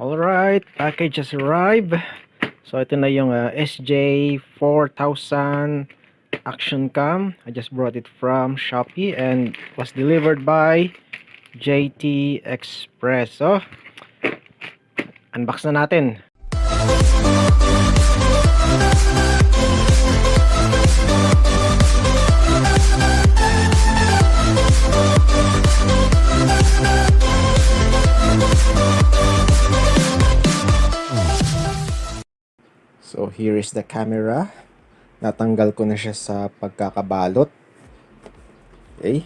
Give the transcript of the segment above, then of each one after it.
Alright, package has arrived. So ito na yung SJ4000 Action Cam. I just brought it from Shopee and was delivered by JT Express. So, unbox na natin. So here is the camera. Natanggal ko na siya sa pagkakabalot. Okay.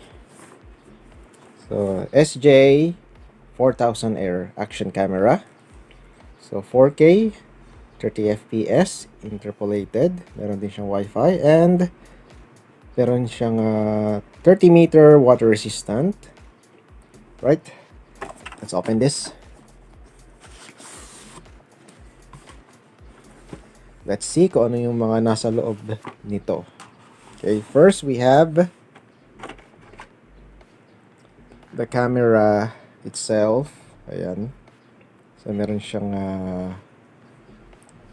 So SJ4000 Air action camera. So 4K, 30 FPS, interpolated. Meron din siyang Wi-Fi and meron siyang 30 meter water resistant. Right? Let's open this. Let's see kung ano yung mga nasa loob nito. Okay, first we have the camera itself. Ayan. So, meron siyang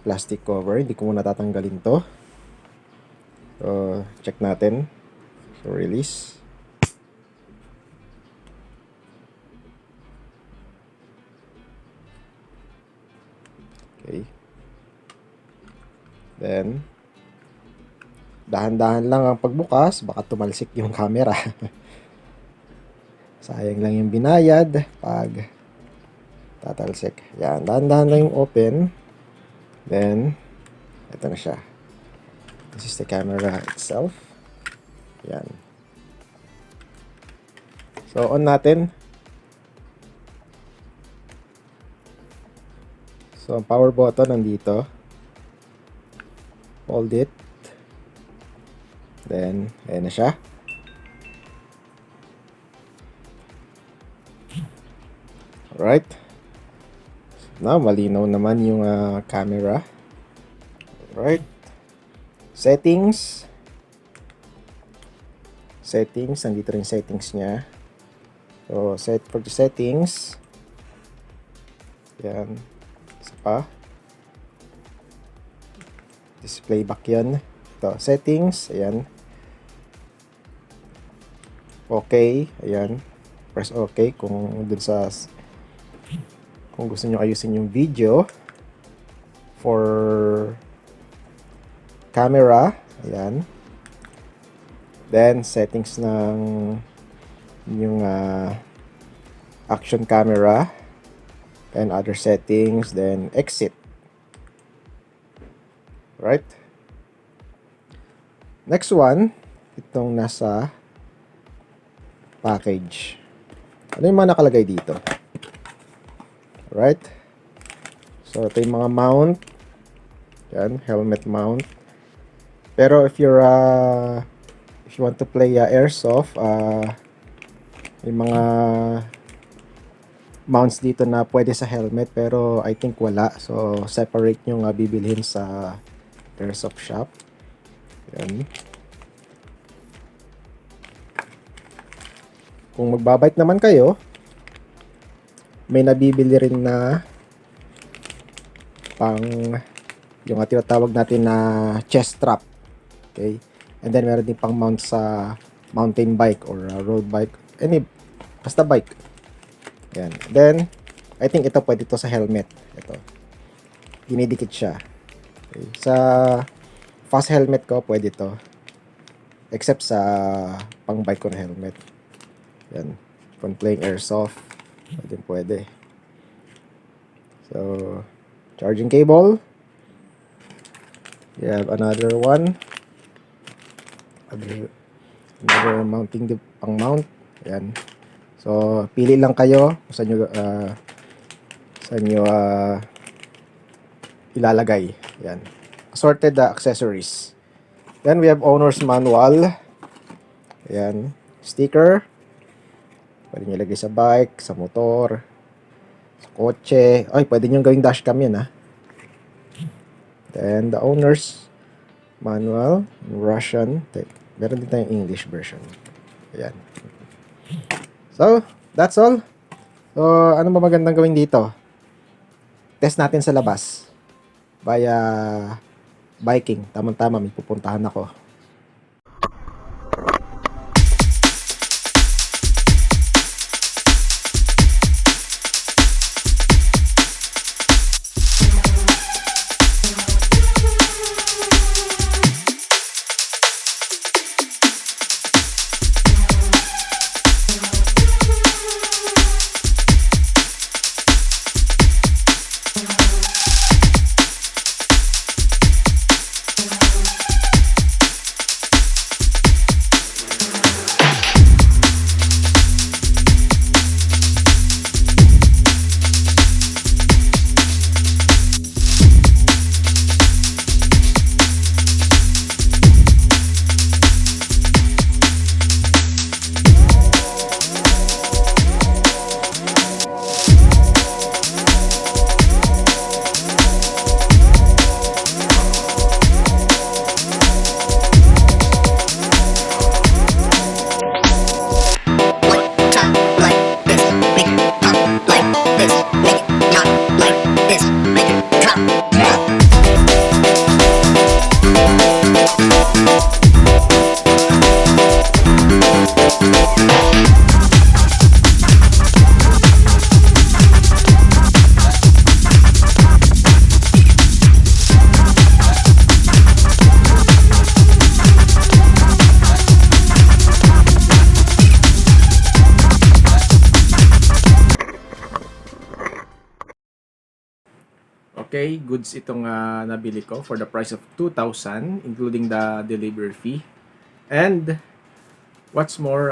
plastic cover. Hindi ko muna tatanggalin to. So, check natin. So, release. Okay. Then, dahan-dahan lang ang pagbukas, baka tumalsik yung camera. Sayang lang yung binayad pag tatalsik. Yan, dahan-dahan lang yung open. Then, ito na siya. This is the camera itself. Yan. So, on natin. So, ang power button nandito. Hold it. Then, ayan na siya. Alright. So, now, malinaw naman yung camera. Alright. Settings. Settings. Nandito rin settings niya. So, set for the settings. Yan. Isa pa. Display back yan. Ito, settings. Ayan. Okay. Ayan. Press okay kung dun sa kung gusto nyo ayusin yung video. For camera. Ayan. Then, settings ng yung action camera. And other settings. Then, exit. Right? Next one, itong nasa package. Ano yung mga nakalagay dito? Right? So, ito yung mga mount. Yan, helmet mount. Pero if you're if you want to play Airsoft, yung mga mounts dito na pwede sa helmet pero I think wala. So, separate nyo bibilhin sa Airsoft shop. Yan. Kung magbabike naman kayo, may nabibili rin na pang yung tinatawag natin na chest strap. Okay? And then meron din pang mount sa mountain bike or road bike. Basta bike. Yan. Then, I think ito pwede to sa helmet. Ito. Dinidikit siya. Okay. Sa fast helmet ko, pwede to. Except sa pang bike ko na helmet. Yan. Kung playing Airsoft, pwede. So, charging cable. You have another one. Another mounting pang mount. Yan. So, pili lang kayo kung saan nyo ilalagay. Yan. Assorted accessories. Then, we have owner's manual. Yan. Sticker. Pwede nyo ilagay sa bike, sa motor, sa kotse. Ay, pwede nyo gawing dashcam yan, ha. Then, the owner's manual in Russian. Meron din tayong English version. Ayan. So, that's all. So, ano ba magandang gawin dito? test natin sa labas via biking. Tamang-tama, may pupuntahan ako. Okay, goods itong nabili ko for the price of 2,000 including the delivery fee. And what's more,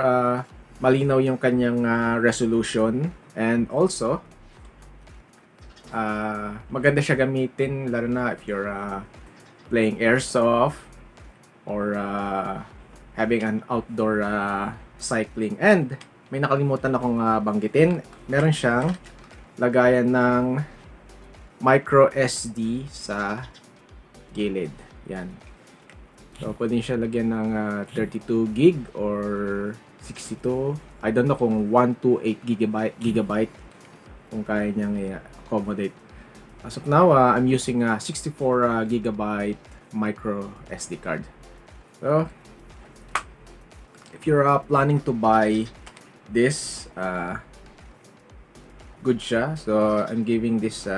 malinaw yung kanyang resolution, and also maganda siya gamitin lalo na if you're playing airsoft or having an outdoor cycling. And may nakalimutan akong banggitin, meron siyang lagayan ng micro SD sa gilid. Yan. So, pwede siya lagyan ng 32 gig or 62. I don't know kung 128 gigabyte kung kaya niyang i-accommodate. As of now, I'm using a 64 gigabyte micro SD card. So, if you're planning to buy this, good siya. So, I'm giving this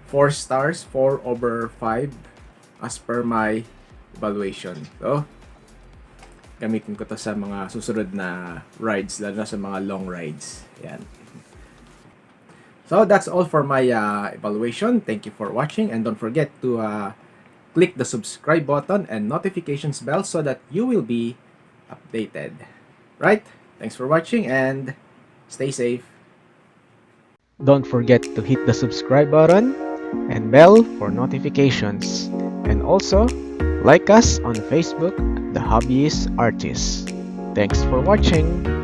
4 stars, 4/5 as per my evaluation. So, gamitin ko to sa mga susunod na rides, lalo na sa mga long rides. Yan. So, that's all for my evaluation. Thank you for watching, and don't forget to click the subscribe button and notifications bell so that you will be updated. Right? Thanks for watching and stay safe. Don't forget to hit the subscribe button and bell for notifications. And also, like us on Facebook, The Hobbyist Artist. Thanks for watching.